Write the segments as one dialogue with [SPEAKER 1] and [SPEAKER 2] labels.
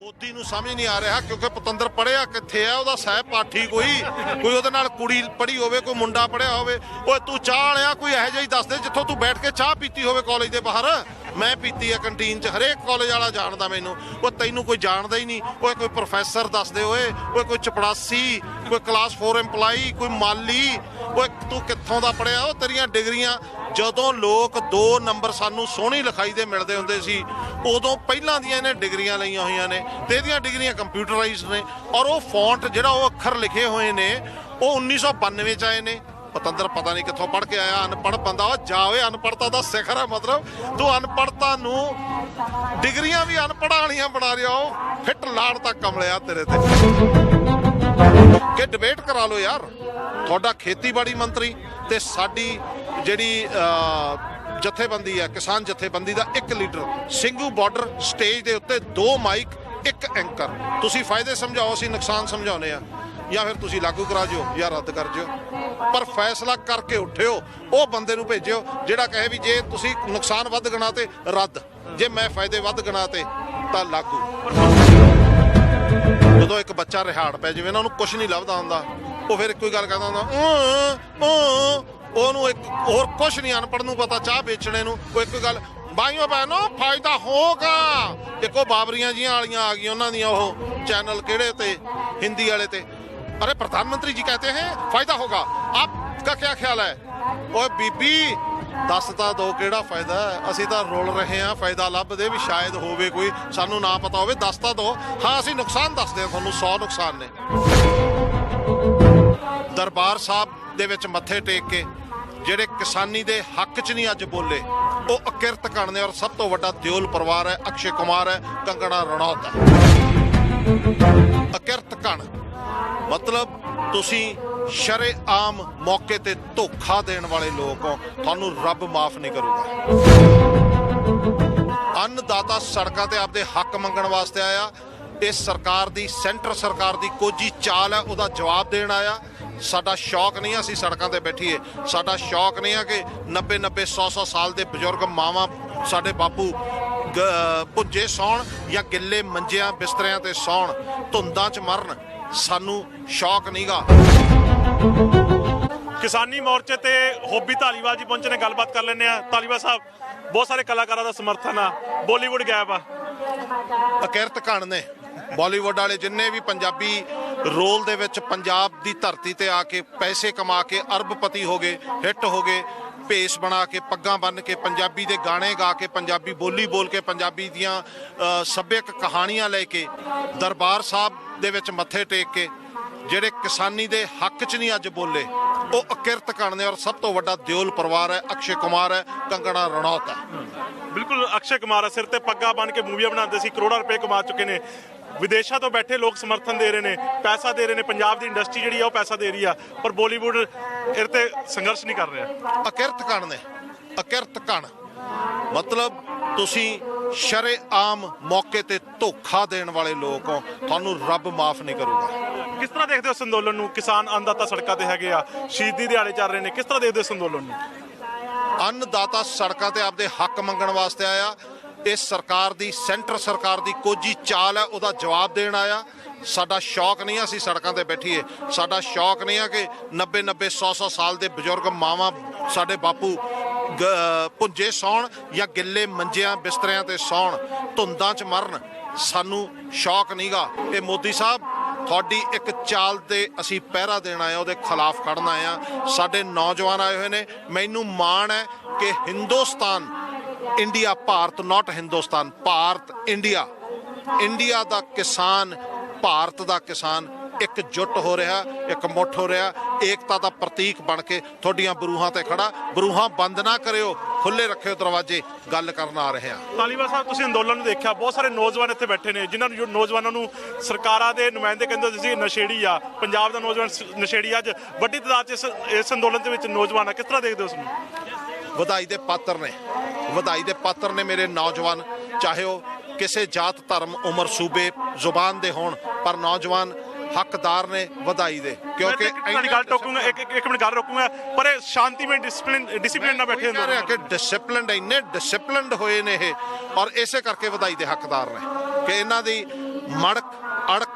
[SPEAKER 1] ਮੋਦੀ ਨੂੰ ਸਮਝ ਨਹੀਂ ਆ ਰਿਹਾ ਕਿਉਂਕਿ ਪਤੰਦਰ ਪੜਿਆ ਕਿੱਥੇ ਆ, ਉਹਦਾ ਸਹਿ ਪਾਠੀ ਕੋਈ ਉਹਦੇ ਨਾਲ ਕੁੜੀ ਪੜ੍ਹੀ ਹੋਵੇ, ਕੋਈ ਮੁੰਡਾ ਪੜਿਆ ਹੋਵੇ। ਓਏ ਤੂੰ ਚਾਹ ਵਾਲਿਆ ਕੋਈ ਇਹੋ ਜਿਹਾ ਹੀ ਦੱਸ ਦੇ ਜਿੱਥੋਂ ਤੂੰ ਬੈਠ ਕੇ ਚਾਹ ਪੀਤੀ ਹੋਵੇ ਕਾਲਜ ਦੇ ਬਾਹਰ। ਮੈਂ ਪੀਤੀ ਆ ਕੰਟੀਨ 'ਚ, ਹਰੇਕ ਕਾਲਜ ਵਾਲਾ ਜਾਣਦਾ ਮੈਨੂੰ। ਉਹ ਤੈਨੂੰ ਕੋਈ ਜਾਣਦਾ ਹੀ ਨਹੀਂ। ਓਏ ਕੋਈ ਪ੍ਰੋਫੈਸਰ ਦੱਸ ਦੇ, ਓਏ ਕੋਈ ਚਪੜਾਸੀ, ਕੋਈ ਕਲਾਸ 4 EMPLOYEE, ਕੋਈ ਮਾਲੀ। ਓਏ ਤੂੰ ਕਿੱਥੋਂ ਦਾ ਪੜਿਆ? ਉਹ ਤੇਰੀਆਂ ਡਿਗਰੀਆਂ ਜਦੋਂ ਲੋਕ 2 ਨੰਬਰ ਸਾਨੂੰ ਸੋਹਣੀ ਲਿਖਾਈ ਦੇ ਮਿਲਦੇ ਹੁੰਦੇ ਸੀ ਉਦੋਂ ਪਹਿਲਾਂ ਦੀਆਂ ਇਹਨੇ ਡਿਗਰੀਆਂ ਲਈਆਂ ਹੋਈਆਂ ਨੇ ਤੇ ਇਹਦੀਆਂ ਡਿਗਰੀਆਂ ਕੰਪਿਊਟਰਾਈਜ਼ਡ ਨੇ। ਔਰ ਉਹ ਫੌਂਟ ਜਿਹੜਾ ਉਹ ਅੱਖਰ ਲਿਖੇ ਹੋਏ ਨੇ ਉਹ 1992 ਚ ਆਏ ਨੇ। ਪਤੰਦਰ ਪਤਾ ਨਹੀਂ ਕਿੱਥੋਂ ਪੜ੍ਹ ਕੇ ਆਇਆ, ਅਨਪੜ੍ਹ ਬੰਦਾ। ਉਹ ਜਾ ਓਏ, ਅਨਪੜ੍ਹਤਾ ਦਾ ਸਿਖਰ ਹੈ। ਮਤਲਬ ਤੂੰ ਅਨਪੜ੍ਹਤਾ ਨੂੰ ਡਿਗਰੀਆਂ ਵੀ ਅਨਪੜ੍ਹਾਂ ਵਾਲੀਆਂ ਬਣਾ ਰਿਹਾ। ਉਹ ਫਿੱਟ ਲਾੜ ਤੱਕ ਕਮਲਿਆ ਤੇਰੇ ਤੇ ਕਿ ਡਿਬੇਟ ਕਰਾ ਲਓ ਯਾਰ। ਤੁਹਾਡਾ ਖੇਤੀਬਾੜੀ ਮੰਤਰੀ ਤੇ ਸਾਡੀ ਜਿਹੜੀ ਜਥੇਬੰਦੀ ਹੈ ਕਿਸਾਨ ਜਥੇਬੰਦੀ ਦਾ 1 ਲੀਡਰ, ਸਿੰਘੂ ਬਾਰਡਰ ਸਟੇਜ ਦੇ ਉੱਤੇ 2 ਮਾਈਕ 1 ਐਂਕਰ। ਤੁਸੀਂ ਫਾਇਦੇ ਸਮਝਾਓ, ਅਸੀਂ ਨੁਕਸਾਨ ਸਮਝਾਉਂਦੇ ਆ। ਜਾਂ ਫਿਰ ਤੁਸੀਂ ਲਾਗੂ ਕਰਾ ਜਿਓ ਜਾਂ ਰੱਦ ਕਰ ਜਿਓ, ਪਰ ਫੈਸਲਾ ਕਰਕੇ ਉੱਠਿਓ। ਉਹ ਬੰਦੇ ਨੂੰ ਭੇਜਿਓ ਜਿਹੜਾ ਕਹੇ ਵੀ ਜੇ ਤੁਸੀਂ ਨੁਕਸਾਨ ਵੱਧ ਗਣਾ ਤੇ ਰੱਦ, ਜੇ ਮੈਂ ਫਾਇਦੇ ਵੱਧ ਗਣਾ ਤੇ ਤਾਂ ਲਾਗੂ। ਜਦੋਂ ਇੱਕ ਬੱਚਾ ਰਿਹਾੜ ਪੈ ਜਿਵੇਂ ਨਾ, ਉਹਨੂੰ ਕੁਛ ਨਹੀਂ ਲੱਭਦਾ ਹੁੰਦਾ, ਉਹ ਫਿਰ ਇੱਕੋ ਹੀ ਗੱਲ ਕਹਿੰਦਾ ਹੁੰਦਾ, ਉਹਨੂੰ ਇੱਕ ਹੋਰ ਕੁਛ ਨਹੀਂ ਅਨਪੜ੍ਹ ਨੂੰ ਪਤਾ ਚਾਹ ਵੇਚਣੇ ਨੂੰ। ਉਹ ਇੱਕੋ ਗੱਲ, ਬਾਈਓ ਬਹਿਨੋ ਫਾਇਦਾ ਹੋਗਾ। ਦੇਖੋ ਬਾਬਰੀਆਂ ਜੀਆਂ ਵਾਲੀਆਂ ਆ ਗਈਆਂ ਉਹਨਾਂ ਦੀਆਂ, ਉਹ ਚੈਨਲ ਕਿਹੜੇ ਤੇ, ਹਿੰਦੀ ਵਾਲੇ ਤੇ। अरे प्रधानमंत्री जी कहते हैं फायदा होगा, आपका क्या ख्याल है? ओए बीबी दस ਤਾਂ ਦੋ ਕਿਹੜਾ ਫਾਇਦਾ ਹੈ? ਅਸੀਂ ਤਾਂ ਰੋਲ ਰਹੇ ਹਾਂ ਫਾਇਦਾ ਲੱਭਦੇ ਵੀ ਸ਼ਾਇਦ ਹੋਵੇ ਕੋਈ, ਸਾਨੂੰ ਨਾ ਪਤਾ ਹੋਵੇ। ਦੱਸ ਤਾਂ ਦੋ। ਹਾਂ ਅਸੀਂ ਨੁਕਸਾਨ ਦੱਸਦੇ ਹਾਂ ਤੁਹਾਨੂੰ, 100 ਨੁਕਸਾਨ ਨੇ। ਦਰਬਾਰ ਸਾਹਿਬ ਦੇ ਵਿੱਚ ਮੱਥੇ ਟੇਕ ਕੇ ਜਿਹੜੇ ਕਿਸਾਨੀ ਦੇ ਹੱਕ 'ਚ ਨਹੀਂ ਅੱਜ ਬੋਲੇ, ਉਹ ਅਕਿਰਤ ਕਣ ਨੇ। ਔਰ ਸਭ ਤੋਂ ਵੱਡਾ ਦਿਓਲ ਪਰਿਵਾਰ ਹੈ, ਅਕਸ਼ੇ ਕੁਮਾਰ ਹੈ, ਕੰਗਣਾ ਰਣੌਤ ਹੈ। ਅਕਿਰਤ ਕਣ ਮਤਲਬ ਤੁਸੀਂ ਸ਼ਰੇਆਮ ਮੌਕੇ ਤੇ ਧੋਖਾ ਦੇਣ ਵਾਲੇ ਲੋਕ ਹੋ, ਤੁਹਾਨੂੰ ਰੱਬ ਮਾਫ ਨਹੀਂ ਕਰੂਗਾ। ਅੰਨਦਾਤਾ ਸੜਕਾਂ ਤੇ ਆਪਦੇ ਹੱਕ ਮੰਗਣ ਵਾਸਤੇ ਆਇਆ। ਇਸ ਸਰਕਾਰ ਦੀ, ਸੈਂਟਰ ਸਰਕਾਰ ਦੀ ਕੋਝੀ ਚਾਲ ਹੈ, ਉਹਦਾ ਜਵਾਬ ਦੇਣ ਆਇਆ। ਸਾਡਾ ਸ਼ੌਕ ਨਹੀਂ ਅਸੀਂ ਸੜਕਾਂ ਤੇ ਬੈਠੀਏ। ਸਾਡਾ ਸ਼ੌਕ ਨਹੀਂ ਹੈ ਕਿ 90-90 100-100 ਸਾਲ ਦੇ ਬਜ਼ੁਰਗ ਮਾਵਾਂ, ਸਾਡੇ ਬਾਪੂ ਭੁੱਜੇ ਸੌਣ ਜਾਂ ਗਿੱਲੇ ਮੰਜਿਆਂ ਬਿਸਤਰਿਆਂ ਤੇ ਸੌਣ, ਧੁੰਦਾਂ 'ਚ ਮਰਨ। ਸਾਨੂੰ ਸ਼ੌਕ ਨਹੀਂਗਾ।
[SPEAKER 2] ਕਿਸਾਨੀ ਮੋਰਚੇ ਤੇ ਹੋਬੀ ਧਾਲੀਵਾਲ ਜੀ ਪਹੁੰਚੇ ਨੇ, ਗੱਲਬਾਤ ਕਰ ਲੈਂਦੇ ਆ। ਧਾਲੀਵਾਲ ਸਾਹਿਬ, ਬਹੁਤ ਸਾਰੇ ਕਲਾਕਾਰਾਂ ਦਾ ਸਮਰਥਨ ਆ, ਬਾਲੀਵੁੱਡ ਗਾਇਬ ਆ।
[SPEAKER 1] ਅਕਿਰਤ ਕਣ ਨੇ ਬਾਲੀਵੁੱਡ ਵਾਲੇ ਜਿੰਨੇ ਵੀ ਪੰਜਾਬੀ ਰੋਲ ਦੇ ਵਿੱਚ ਪੰਜਾਬ ਦੀ ਧਰਤੀ ਤੇ ਆ ਕੇ ਪੈਸੇ ਕਮਾ ਕੇ ਅਰਬਪਤੀ ਹੋ ਗਏ, ਹਿੱਟ ਹੋ ਗਏ। ਭੇਸ ਬਣਾ ਕੇ, ਪੱਗਾਂ ਬੰਨ੍ਹ ਕੇ, ਪੰਜਾਬੀ ਦੇ ਗਾਣੇ ਗਾ ਕੇ, ਪੰਜਾਬੀ ਬੋਲੀ ਬੋਲ ਕੇ, ਪੰਜਾਬੀ ਦੀਆਂ ਸੱਭਿਅਕ ਕਹਾਣੀਆਂ ਲੈ ਕੇ ਦਰਬਾਰ ਸਾਹਿਬ ਦੇ ਵਿੱਚ ਮੱਥੇ ਟੇਕ ਕੇ ਜਿਹੜੇ ਕਿਸਾਨੀ ਦੇ ਹੱਕ 'ਚ ਨਹੀਂ ਅੱਜ ਬੋਲੇ, ਉਹ ਅਕਿਰਤ ਕਣ ਨੇ। ਔਰ ਸਭ ਤੋਂ ਵੱਡਾ ਦਿਓਲ ਪਰਿਵਾਰ ਹੈ, ਅਕਸ਼ੇ ਕੁਮਾਰ ਹੈ, ਕੰਗਣਾ ਰਣੌਤ ਹੈ।
[SPEAKER 2] ਬਿਲਕੁਲ, ਅਕਸ਼ੇ ਕੁਮਾਰ ਸਿਰ ਤੇ ਪੱਗਾਂ ਬੰਨ੍ਹ ਕੇ ਮੂਵੀਆਂ ਬਣਾਉਂਦੇ ਸੀ, ਕਰੋੜਾਂ ਰੁਪਏ ਕਮਾ ਚੁੱਕੇ ਨੇ। ਵਿਦੇਸ਼ਾਂ ਤੋਂ ਬੈਠੇ ਲੋਕ ਸਮਰਥਨ ਦੇ ਰਹੇ ਨੇ, ਪੈਸਾ ਦੇ ਰਹੇ ਨੇ। ਪੰਜਾਬ ਦੀ ਇੰਡਸਟਰੀ ਜਿਹੜੀ ਆ ਉਹ ਪੈਸਾ ਦੇ ਰਹੀ ਆ, ਪਰ ਬਾਲੀਵੁੱਡ ਇਹਦੇ ਤੇ ਸੰਘਰਸ਼ ਨਹੀਂ ਕਰ ਰਿਹਾ।
[SPEAKER 1] ਅਕਿਰਤ ਕਣ ਨੇ, ਅਕਿਰਤ ਕਣ ਮਤਲਬ ਤੁਸੀਂ ਸ਼ਰੇਆਮ ਮੌਕੇ ਤੇ ਧੋਖਾ ਦੇਣ ਵਾਲੇ ਲੋਕ ਹੋ, ਤੁਹਾਨੂੰ ਰੱਬ ਮਾਫ ਨਹੀਂ ਕਰੂਗਾ।
[SPEAKER 2] ਕਿਸ ਤਰ੍ਹਾਂ ਦੇਖਦੇ ਹੋ ਇਸ ਅੰਦੋਲਨ ਨੂੰ? ਕਿਸਾਨ ਅੰਨਦਾਤਾ ਸੜਕਾਂ ਤੇ ਹੈਗੇ ਆ, ਸ਼ਹੀਦੀ ਦਿਹਾੜੇ ਚੱਲ ਰਹੇ ਨੇ, ਕਿਸ ਤਰ੍ਹਾਂ ਦੇਖਦੇ ਹੋ ਇਸ ਅੰਦੋਲਨ ਨੂੰ?
[SPEAKER 1] ਅੰਨਦਾਤਾ ਸੜਕਾਂ ਤੇ ਆਪਦੇ ਹੱਕ ਮੰਗਣ ਵਾਸਤੇ ਆਇਆ। ਇਸ ਸਰਕਾਰ ਦੀ, ਸੈਂਟਰ ਸਰਕਾਰ ਦੀ ਕੋਝੀ ਚਾਲ ਹੈ, ਉਹਦਾ ਜਵਾਬ ਦੇਣ ਆਇਆ। ਸਾਡਾ ਸ਼ੌਕ ਨਹੀਂ ਅਸੀਂ ਸੜਕਾਂ ਤੇ ਬੈਠੀਏ। ਸਾਡਾ ਸ਼ੌਕ ਨਹੀਂ ਹੈ ਕਿ 90-90 100-100 ਸਾਲ ਦੇ ਬਜ਼ੁਰਗ ਮਾਵਾਂ, ਸਾਡੇ ਬਾਪੂ ਭੁੱਜੇ ਸੌਣ ਜਾਂ ਗਿੱਲੇ ਮੰਜਿਆਂ ਬਿਸਤਰਿਆਂ ਤੇ ਸੌਣ, ਧੁੰਦਾਂ 'ਚ ਮਰਨ। ਸਾਨੂੰ ਸ਼ੌਕ ਨਹੀਂਗਾ। ਇਹ ਮੋਦੀ ਸਾਹਿਬ ਤੁਹਾਡੀ ਇੱਕ ਚਾਲ ਤੇ ਅਸੀਂ ਪਹਿਰਾ ਦੇਣ ਆਏ, ਉਹਦੇ ਖਿਲਾਫ ਖੜਨ ਆਏ ਆ। ਸਾਡੇ ਨੌਜਵਾਨ ਆਏ ਹੋਏ ਨੇ। ਮੈਨੂੰ ਮਾਣ ਹੈ ਕਿ ਹਿੰਦੁਸਤਾਨ, ਇੰਡੀਆ, ਭਾਰਤ ਨਾਟ ਹਿੰਦੁਸਤਾਨ, ਭਾਰਤ ਇੰਡੀਆ, ਇੰਡੀਆ ਦਾ ਕਿਸਾਨ, ਭਾਰਤ ਦਾ ਕਿਸਾਨ ਇਕਜੁੱਟ ਹੋ ਰਿਹਾ, ਇੱਕ ਮੁੱਠ ਹੋ ਰਿਹਾ, ਏਕਤਾ ਦਾ ਪ੍ਰਤੀਕ ਬਣ ਕੇ ਤੁਹਾਡੀਆਂ ਬਰੂਹਾਂ ਤੇ ਖੜਾ। ਬਰੂਹਾਂ ਬੰਦ ਨਾ ਕਰਿਓ, ਖੁੱਲੇ ਰੱਖਿਓ ਦਰਵਾਜ਼ੇ। ਗੱਲ ਕਰਨ ਆ ਰਹੇ ਹਾਂ।
[SPEAKER 2] ਧਾਲੀਵਾਲ ਸਾਹਿਬ, ਤੁਸੀਂ ਅੰਦੋਲਨ ਨੂੰ ਦੇਖਿਆ, ਬਹੁਤ ਸਾਰੇ ਨੌਜਵਾਨ ਇੱਥੇ ਬੈਠੇ ਨੇ ਜਿਨ੍ਹਾਂ ਨੂੰ, ਨੌਜਵਾਨਾਂ ਨੂੰ ਸਰਕਾਰਾਂ ਦੇ ਨੁਮਾਇੰਦੇ ਕਹਿੰਦੇ ਸੀ ਨਸ਼ੇੜੀ ਆ। ਪੰਜਾਬ ਦਾ ਨੌਜਵਾਨ ਨਸ਼ੇੜੀ, ਅੱਜ ਵੱਡੀ ਤਾਦਾਦ 'ਚ ਇਸ ਅੰਦੋਲਨ ਦੇ ਵਿੱਚ ਨੌਜਵਾਨ ਆ। ਕਿਸ ਤਰ੍ਹਾਂ ਦੇਖਦੇ ਹੋ ਉਸ ਨੂੰ?
[SPEAKER 1] ਵਧਾਈ ਦੇ ਪਾਤਰ ਨੇ, ਵਧਾਈ ਦੇ ਪਾਤਰ ਨੇ ਮੇਰੇ ਨੌਜਵਾਨ, ਚਾਹੇ ਉਹ ਕਿਸੇ ਜਾਤ, ਧਰਮ, ਉਮਰ, ਸੂਬੇ, ਜ਼ੁਬਾਨ ਦੇ ਹੋਣ, ਪਰ ਨੌਜਵਾਨ ਹੱਕਦਾਰ ਨੇ ਵਧਾਈ ਦੇ। ਕਿਉਂਕਿ
[SPEAKER 2] ਗੱਲ ਟੋਕੂਗਾ, ਇੱਕ ਮਿੰਟ ਗੱਲ ਰੋਕੂਗਾ, ਪਰ ਇਹ ਸ਼ਾਂਤੀਮਈ ਡਿਸਿਪਲਿਨ ਨਾਲ ਬੈਠੇ ਹੁੰਦੇ
[SPEAKER 1] ਕਿ ਡਿਸਿਪਲਿਨਡ, ਇੰਨੇ ਡਿਸਿਪਲਿਨਡ ਹੋਏ ਨੇ ਇਹ, ਔਰ ਇਸੇ ਕਰਕੇ ਵਧਾਈ ਦੇ ਹੱਕਦਾਰ ਨੇ ਕਿ ਇਹਨਾਂ ਦੀ ਮੜਕ ਅੜਕ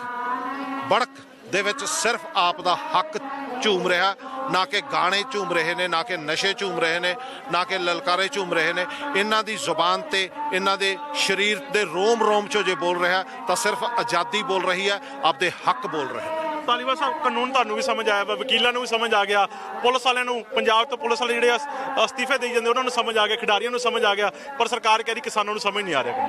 [SPEAKER 1] ਬੜਕ ਦੇ ਵਿੱਚ ਸਿਰਫ ਆਪ ਦਾ ਹੱਕ ਝੂਮ ਰਿਹਾ, ਨਾ ਕਿ ਗਾਣੇ ਝੂਮ ਰਹੇ ਨੇ, ਨਾ ਕਿ ਨਸ਼ੇ ਝੂਮ ਰਹੇ ਨੇ, ਨਾ ਕਿ ਲਲਕਾਰੇ ਝੂਮ ਰਹੇ ਨੇ। ਇਹਨਾਂ ਦੀ ਜ਼ੁਬਾਨ ਤੇ ਇਹਨਾਂ ਦੇ ਸਰੀਰ ਦੇ ਰੋਮ ਰੋਮ 'ਚੋਂ ਜੇ ਬੋਲ ਰਿਹਾ ਤਾਂ ਸਿਰਫ ਆਜ਼ਾਦੀ ਬੋਲ ਰਹੀ ਹੈ, ਆਪਦੇ ਹੱਕ ਬੋਲ ਰਹੇ ਨੇ।
[SPEAKER 2] ਧਾਲੀਵਾਲ ਸਾਹਿਬ, ਕਾਨੂੰਨ ਤੁਹਾਨੂੰ ਵੀ ਸਮਝ ਆਇਆ ਵਾ, ਵਕੀਲਾਂ ਨੂੰ ਵੀ ਸਮਝ ਆ ਗਿਆ, ਪੁਲਿਸ ਵਾਲਿਆਂ ਨੂੰ, ਪੰਜਾਬ ਤੋਂ ਪੁਲਿਸ ਵਾਲੇ ਜਿਹੜੇ ਅਸਤੀਫੇ ਦੇਈ ਜਾਂਦੇ ਉਹਨਾਂ ਨੂੰ ਸਮਝ ਆ ਗਿਆ, ਖਿਡਾਰੀਆਂ ਨੂੰ ਸਮਝ ਆ ਗਿਆ, ਪਰ ਸਰਕਾਰ ਕਹਿ ਰਹੀ ਕਿਸਾਨਾਂ ਨੂੰ ਸਮਝ ਨਹੀਂ ਆ ਰਿਹਾ।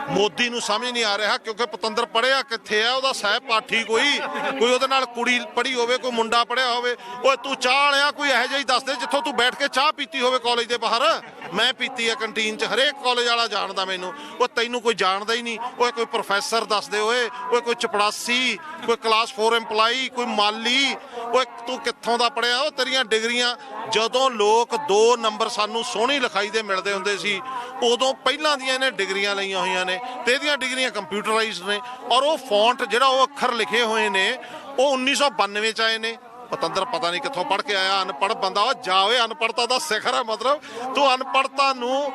[SPEAKER 1] ਮੋਦੀ ਨੂੰ ਸਮਝ ਨਹੀਂ ਆ ਰਿਹਾ ਕਿਉਂਕਿ ਪਤੰਦਰ ਪੜ੍ਹਿਆ ਕਿੱਥੇ ਆ, ਉਹਦਾ ਸਹਿਪਾਠੀ ਕੋਈ ਉਹਦੇ ਨਾਲ ਕੁੜੀ ਪੜ੍ਹੀ ਹੋਵੇ, ਕੋਈ ਮੁੰਡਾ ਪੜ੍ਹਿਆ ਹੋਵੇ। ਓਏ ਤੂੰ ਚਾਹ ਵਾਲਿਆ ਕੋਈ ਇਹੋ ਜਿਹਾ ਹੀ ਦੱਸ ਦੇ ਜਿੱਥੋਂ ਤੂੰ ਬੈਠ ਕੇ ਚਾਹ ਪੀਤੀ ਹੋਵੇ ਕਾਲਜ ਦੇ ਬਾਹਰ। ਮੈਂ ਪੀਤੀ ਆ ਕੰਟੀਨ 'ਚ, ਹਰੇਕ ਕਾਲਜ ਵਾਲਾ ਜਾਣਦਾ ਮੈਨੂੰ। ਉਹ ਤੈਨੂੰ ਕੋਈ ਜਾਣਦਾ ਹੀ ਨਹੀਂ। ਓਏ ਕੋਈ ਪ੍ਰੋਫੈਸਰ ਦੱਸ ਦੇ, ਓਏ ਕੋਈ ਚਪੜਾਸੀ, ਕੋਈ ਕਲਾਸ 4 EMPLOYEE, ਕੋਈ ਮਾਲੀ। ਓਏ ਤੂੰ ਕਿੱਥੋਂ ਦਾ ਪੜ੍ਹਿਆ? ਉਹ ਤੇਰੀਆਂ ਡਿਗਰੀਆਂ ਜਦੋਂ ਲੋਕ 2 ਨੰਬਰ ਸਾਨੂੰ ਸੋਹਣੀ ਲਿਖਾਈ ਦੇ ਮਿਲਦੇ ਹੁੰਦੇ ਸੀ, ਉਦੋਂ ਪਹਿਲਾਂ ਦੀਆਂ ਇਹਨੇ ਡਿਗਰੀਆਂ ਲਈਆਂ ਹੋਈਆਂ ਨੇ ਤੇ ਇਹਦੀਆਂ ਡਿਗਰੀਆਂ ਕੰਪਿਊਟਰਾਈਜ਼ਡ ਨੇ। ਔਰ ਉਹ ਫੌਂਟ ਜਿਹੜਾ ਉਹ ਅੱਖਰ ਲਿਖੇ ਹੋਏ ਨੇ ਉਹ 1992 'ਚ ਆਏ ਨੇ। ਪਤੰਦਰ ਪਤਾ ਨਹੀਂ ਕਿੱਥੋਂ ਪੜ੍ਹ ਕੇ ਆਇਆ, ਅਨਪੜ੍ਹ ਬੰਦਾ। ਉਹ ਜਾ ਓਏ, ਅਨਪੜ੍ਹਤਾ ਦਾ ਸਿਖਰ ਹੈ। ਮਤਲਬ ਤੂੰ ਅਨਪੜ੍ਹਤਾ ਨੂੰ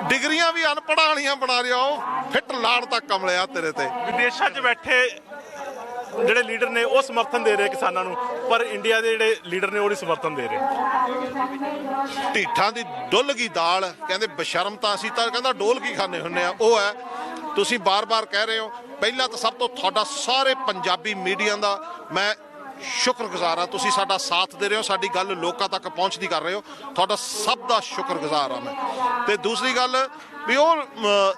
[SPEAKER 1] ਡਿਗਰੀਆਂ ਵੀ ਅਨਪੜ੍ਹਾਂ ਵਾਲੀਆਂ ਬਣਾ ਰਿਹਾ। ਉਹ ਫਿੱਟ ਲਾੜ ਤੱਕ ਕਮਲਿਆ ਤੇਰੇ ਤੇ।
[SPEAKER 2] ਵਿਦੇਸ਼ਾਂ 'ਚ ਬੈਠੇ ਜਿਹੜੇ ਲੀਡਰ ਨੇ ਉਹ ਸਮਰਥਨ ਦੇ ਰਹੇ ਕਿਸਾਨਾਂ ਨੂੰ, ਪਰ ਇੰਡੀਆ ਦੇ ਜਿਹੜੇ ਲੀਡਰ ਨੇ ਉਹ ਨਹੀਂ ਸਮਰਥਨ ਦੇ ਰਹੇ।
[SPEAKER 1] ਢੀਠਾਂ ਦੀ ਡੁੱਲ ਗਈ ਦਾਲ, ਕਹਿੰਦੇ ਬਸ਼ਰਮ ਤਾਂ ਅਸੀਂ ਤਾਂ ਕਹਿੰਦਾ ਡੋਲ ਕੀ ਖਾਣੇ ਹੁੰਨੇ ਆ। ਉਹ ਹੈ ਤੁਸੀਂ ਬਾਰ-ਬਾਰ ਕਹਿ ਰਹੇ ਹੋ। ਪਹਿਲਾਂ ਤਾਂ ਸਭ ਤੋਂ ਤੁਹਾਡਾ ਸਾਰੇ ਪੰਜਾਬੀ ਮੀਡੀਆ ਦਾ ਮੈਂ ਸ਼ੁਕਰਗੁਜ਼ਾਰ ਹਾਂ। ਤੁਸੀਂ ਸਾਡਾ ਸਾਥ ਦੇ ਰਹੇ ਹੋ, ਸਾਡੀ ਗੱਲ ਲੋਕਾਂ ਤੱਕ ਪਹੁੰਚਦੀ ਕਰ ਰਹੇ ਹੋ। ਤੁਹਾਡਾ ਸਭ ਦਾ ਸ਼ੁਕਰਗੁਜ਼ਾਰ ਹਾਂ ਮੈਂ। ਤੇ ਦੂਸਰੀ ਗੱਲ ਵੀ ਉਹ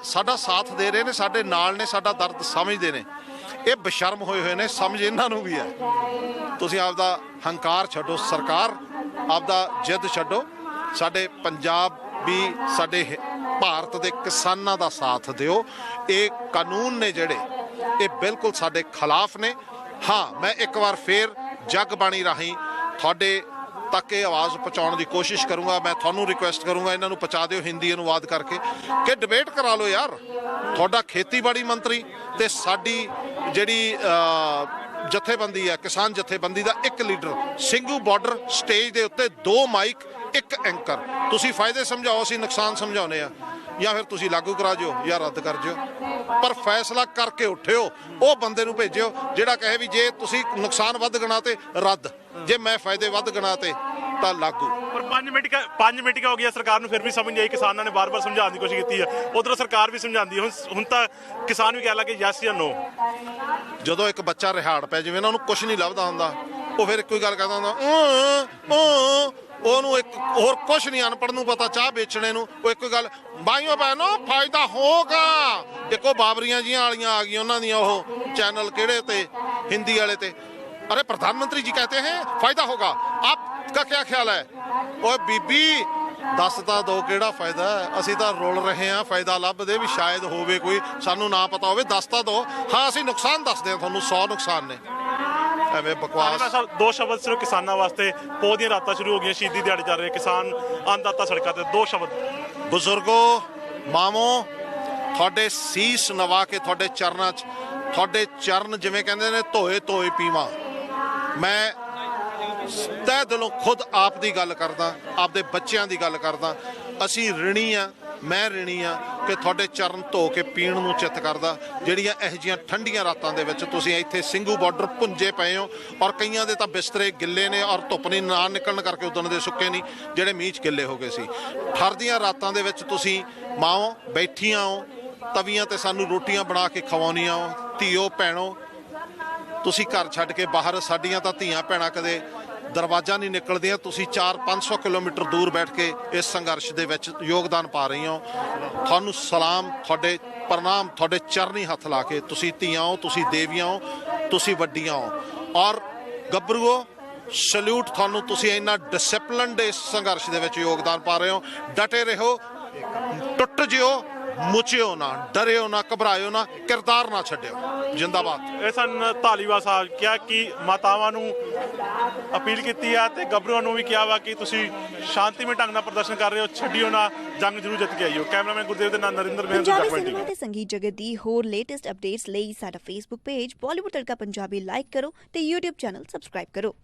[SPEAKER 1] ਸਾਡਾ ਸਾਥ ਦੇ ਰਹੇ ਨੇ, ਸਾਡੇ ਨਾਲ ਨੇ, ਸਾਡਾ ਦਰਦ ਸਮਝਦੇ ਨੇ। ਇਹ ਬਸ਼ਰਮ ਹੋਏ ਨੇ, ਸਮਝ ਇਹਨਾਂ ਨੂੰ ਵੀ ਹੈ। ਤੁਸੀਂ ਆਪਦਾ ਹੰਕਾਰ ਛੱਡੋ, ਸਰਕਾਰ ਆਪਦਾ ਜਿੱਦ ਛੱਡੋ, ਸਾਡੇ ਪੰਜਾਬੀ, ਸਾਡੇ ਭਾਰਤ ਦੇ ਕਿਸਾਨਾਂ ਦਾ ਸਾਥ ਦਿਓ। ਇਹ ਕਾਨੂੰਨ ਨੇ ਜਿਹੜੇ ਇਹ ਬਿਲਕੁਲ ਸਾਡੇ ਖਿਲਾਫ ਨੇ। ਹਾਂ, ਮੈਂ ਇੱਕ ਵਾਰ ਫੇਰ ਜਗ ਬਾਣੀ ਰਾਹੀਂ ਤੁਹਾਡੇ ਤੱਕ ਇਹ ਆਵਾਜ਼ ਪਹੁੰਚਾਉਣ ਦੀ ਕੋਸ਼ਿਸ਼ ਕਰੂੰਗਾ। ਮੈਂ ਤੁਹਾਨੂੰ ਰਿਕੁਐਸਟ ਕਰੂੰਗਾ ਇਹਨਾਂ ਨੂੰ ਪਹੁੰਚਾ ਦਿਓ ਹਿੰਦੀ ਅਨੁਵਾਦ ਕਰਕੇ ਕਿ ਡਿਬੇਟ ਕਰਾ ਲਓ ਯਾਰ। ਤੁਹਾਡਾ ਖੇਤੀਬਾੜੀ ਮੰਤਰੀ ਤੇ ਸਾਡੀ ਜਿਹੜੀ ਜਥੇਬੰਦੀ ਹੈ, ਕਿਸਾਨ ਜਥੇਬੰਦੀ ਦਾ ਇੱਕ ਲੀਡਰ, ਸਿੰਘੂ ਬਾਰਡਰ ਸਟੇਜ ਦੇ ਉੱਤੇ 2 ਮਾਈਕ 1 ਐਂਕਰ। ਤੁਸੀਂ ਫਾਇਦੇ ਸਮਝਾਓ, ਅਸੀਂ ਨੁਕਸਾਨ ਸਮਝਾਉਨੇ ਆ। ਜਾਂ ਫਿਰ ਤੁਸੀਂ ਲਾਗੂ ਕਰਾ ਜਿਓ ਜਾਂ ਰੱਦ ਕਰ ਜਿਓ, ਪਰ ਫੈਸਲਾ ਕਰਕੇ ਉੱਠਿਓ। ਉਹ ਬੰਦੇ ਨੂੰ ਭੇਜਿਓ ਜਿਹੜਾ ਕਹੇ ਵੀ ਜੇ ਤੁਸੀਂ ਨੁਕਸਾਨ ਵੱਧ ਗਣਾ ਤੇ ਰੱਦ, ਜੇ ਮੈਂ ਫਾਇਦੇ ਵੱਧ ਗਣਾ ਤੇ ਤਾਂ ਲਾਗੂ।
[SPEAKER 2] ਪਰ 5 ਮੀਟਿੰਗਾਂ ਹੋ ਗਈਆਂ, ਸਰਕਾਰ ਨੂੰ ਫਿਰ ਵੀ ਸਮਝ ਨਹੀਂ ਆਈ। ਕਿਸਾਨਾਂ ਨੇ ਬਾਰ-ਬਾਰ ਸਮਝਾਉਣ ਦੀ ਕੋਸ਼ਿਸ਼ ਕੀਤੀ ਹੈ, ਉਧਰੋਂ ਸਰਕਾਰ ਵੀ ਸਮਝਾਉਂਦੀ ਹੈ। ਹੁਣ ਤਾਂ ਕਿਸਾਨ ਵੀ ਕਹਿ ਲੱਗੇ ਯੈਸ ਜਾਂ ਨੋ।
[SPEAKER 1] ਜਦੋਂ ਇੱਕ ਬੱਚਾ ਰਿਹਾੜ ਪੈ ਜਿਵੇਂ ਉਹਨਾਂ ਨੂੰ ਕੁਝ ਨਹੀਂ ਲੱਭਦਾ ਹੁੰਦਾ, ਉਹ ਫਿਰ ਇੱਕੋ ਹੀ ਗੱਲ ਕਰਦਾ ਹੁੰਦਾ। ਉਹਨੂੰ ਇੱਕ ਹੋਰ ਕੁਛ ਨਹੀਂ, ਅਨਪੜ੍ਹ ਨੂੰ ਪਤਾ ਚਾਹ ਵੇਚਣੇ ਨੂੰ। ਉਹ ਇੱਕੋ ਗੱਲ, ਬਾਈਓ ਬਹਿਨੋ ਫਾਇਦਾ ਹੋਗਾ। ਦੇਖੋ ਬਾਬਰੀਆਂ ਜੀਆਂ ਵਾਲੀਆਂ ਆ ਗਈਆਂ ਉਹਨਾਂ ਦੀਆਂ, ਉਹ ਚੈਨਲ ਕਿਹੜੇ ਤੇ, ਹਿੰਦੀ ਵਾਲੇ ਤੇ। अरे प्रधानमंत्री जी कहते हैं फायदा होगा, आपका क्या ख्याल है? ओए बीबी दस ਤਾਂ ਦੋ ਕਿਹੜਾ ਫਾਇਦਾ ਹੈ? ਅਸੀਂ ਤਾਂ ਰੁਲ ਰਹੇ ਹਾਂ ਫਾਇਦਾ ਲੱਭਦੇ ਵੀ ਸ਼ਾਇਦ ਹੋਵੇ ਕੋਈ, ਸਾਨੂੰ ਨਾ ਪਤਾ ਹੋਵੇ। ਦੱਸ ਤਾਂ ਦੋ। ਹਾਂ, ਅਸੀਂ ਨੁਕਸਾਨ ਦੱਸਦੇ ਹਾਂ ਤੁਹਾਨੂੰ, 100 ਨੁਕਸਾਨ ਨੇ। ਐਵੇਂ ਬਕਵਾਸ।
[SPEAKER 2] 2 ਸ਼ਬਦ ਸਿਰਫ ਕਿਸਾਨਾਂ ਵਾਸਤੇ। ਪੋਹ ਦੀਆਂ ਰਾਤਾਂ ਸ਼ੁਰੂ ਹੋ ਗਈਆਂ, ਸ਼ਹੀਦੀ ਦਿਹਾੜੇ ਚੱਲ ਰਹੇ, ਕਿਸਾਨ ਅੰਨਦਾਤਾ ਸੜਕਾਂ ਤੇ। 2 ਸ਼ਬਦ।
[SPEAKER 1] ਬਜ਼ੁਰਗੋ, ਮਾਮੋ, ਤੁਹਾਡੇ ਸੀਸ ਨਵਾ ਕੇ ਤੁਹਾਡੇ ਚਰਨਾਂ 'ਚ, ਤੁਹਾਡੇ ਚਰਨ ਜਿਵੇਂ ਕਹਿੰਦੇ ਨੇ ਧੋਏ ਧੋਏ ਪੀਵਾਂ। ਮੈਂ ਤਹਿ ਦਿਲੋਂ ਖੁਦ ਆਪ ਦੀ ਗੱਲ ਕਰਦਾ, ਆਪਦੇ ਬੱਚਿਆਂ ਦੀ ਗੱਲ ਕਰਦਾ। ਅਸੀਂ ਰਿਣੀ ਆ, ਮੈਂ ਰਿਣੀ ਆ ਕਿ ਤੁਹਾਡੇ ਚਰਨ ਧੋ ਕੇ ਪੀਣ ਨੂੰ ਚਿੱਤ ਕਰਦਾ। ਜਿਹੜੀਆਂ ਇਹੋ ਜਿਹੀਆਂ ਠੰਡੀਆਂ ਰਾਤਾਂ ਦੇ ਵਿੱਚ ਤੁਸੀਂ ਇੱਥੇ ਸਿੰਘੂ ਬਾਰਡਰ ਭੁੰਜੇ ਪਏ ਹੋ, ਔਰ ਕਈਆਂ ਦੇ ਤਾਂ ਬਿਸਤਰੇ ਗਿੱਲੇ ਨੇ, ਔਰ ਧੁੱਪ ਨਹੀਂ ਨਾ ਨਿਕਲਣ ਕਰਕੇ ਉਦਣ ਦੇ ਸੁੱਕੇ ਨਹੀਂ, ਜਿਹੜੇ ਮੀਂਹ 'ਚ ਗਿੱਲੇ ਹੋ ਗਏ ਸੀ। ਠਰਦੀਆਂ ਰਾਤਾਂ ਦੇ ਵਿੱਚ ਤੁਸੀਂ ਮਾਓ ਬੈਠੀਆਂ ਹੋ, ਤਵੀਆਂ ਤੇ ਸਾਨੂੰ ਰੋਟੀਆਂ ਬਣਾ ਕੇ ਖਵਾਉਣੀਆਂ ਹੋ। ਧੀਓ ਭੈਣੋ, ਤੁਸੀਂ ਘਰ ਛੱਡ ਕੇ ਬਾਹਰ, ਸਾਡੀਆਂ ਤਾਂ ਧੀਆਂ ਭੈਣਾਂ ਕਦੇ ਦਰਵਾਜ਼ਾ ਨਹੀਂ ਨਿਕਲਦੀਆਂ। ਤੁਸੀਂ 400-500 ਕਿਲੋਮੀਟਰ ਦੂਰ ਬੈਠ ਕੇ ਇਸ ਸੰਘਰਸ਼ ਦੇ ਵਿੱਚ ਯੋਗਦਾਨ ਪਾ ਰਹੀ ਹੋ। ਤੁਹਾਨੂੰ ਸਲਾਮ, ਤੁਹਾਡੇ ਪ੍ਰਣਾਮ, ਤੁਹਾਡੇ ਚਰਨੀ ਹੱਥ ਲਾ ਕੇ। ਤੁਸੀਂ ਧੀਆਂ ਹੋ, ਤੁਸੀਂ ਦੇਵੀਆਂ ਹੋ, ਤੁਸੀਂ ਵੱਡੀਆਂ ਹੋ। ਔਰ ਗੱਭਰੂਓ, ਸਲੂਟ ਤੁਹਾਨੂੰ। ਤੁਸੀਂ ਇੰਨਾ ਡਿਸਪਲਿਨਡ ਇਸ ਸੰਘਰਸ਼ ਦੇ ਵਿੱਚ ਯੋਗਦਾਨ ਪਾ ਰਹੇ ਹੋ। ਡਟੇ ਰਹੋ, ਟੁੱਟ ਜਿਓ, ਮੁਚਿਓ ਨਾ, ਡਰਿਓ ਨਾ, ਘਬਰਾਇਓ ਨਾ, ਕਿਰਦਾਰ ਨਾ ਛੱਡਿਓ। ਜਿੰਦਾਬਾਦ।
[SPEAKER 2] ਇਹ ਸਨ ਧਾਲੀਵਾਲ ਸਾਹਿਬ। ਕਿਹਾ ਕਿ ਮਾਤਾਵਾਂ ਨੂੰ ਅਪੀਲ ਕੀਤੀ ਆ ਤੇ ਗੱਭਰੂਆਂ ਨੂੰ ਵੀ ਕਿਹਾ ਵਾ ਕਿ ਤੁਸੀਂ ਸ਼ਾਂਤੀਮਈ ਢੰਗ ਨਾਲ ਪ੍ਰਦਰਸ਼ਨ ਕਰ ਰਹੇ ਹੋ, ਛੱਡਿਓ ਨਾ, ਜੰਗ ਜ਼ਰੂਰ ਜਿੱਤ ਕੇ ਆਈਓ। ਕੈਮਰਾਮੈਨ ਗੁਰਦੇਵ ਦੇ ਨਾਲ ਨਰਿੰਦਰ ਮਹਿੰਦਰ,
[SPEAKER 3] ਪੰਜਾਬੀ ਸਿਨੇਮਾ ਤੇ ਸੰਗੀਤ ਜਗਤ ਦੀ ਹੋਰ ਲੇਟੈਸਟ ਅਪਡੇਟਸ ਲਈ ਸਾਡਾ ਫੇਸਬੁੱਕ ਪੇਜ ਬਾਲੀਵੁੱਡ ਤੜਕਾ ਪੰਜਾਬੀ ਲਾਈਕ ਕਰੋ ਤੇ YouTube ਚੈਨਲ ਸਬਸਕ੍ਰਾਈਬ ਕਰੋ।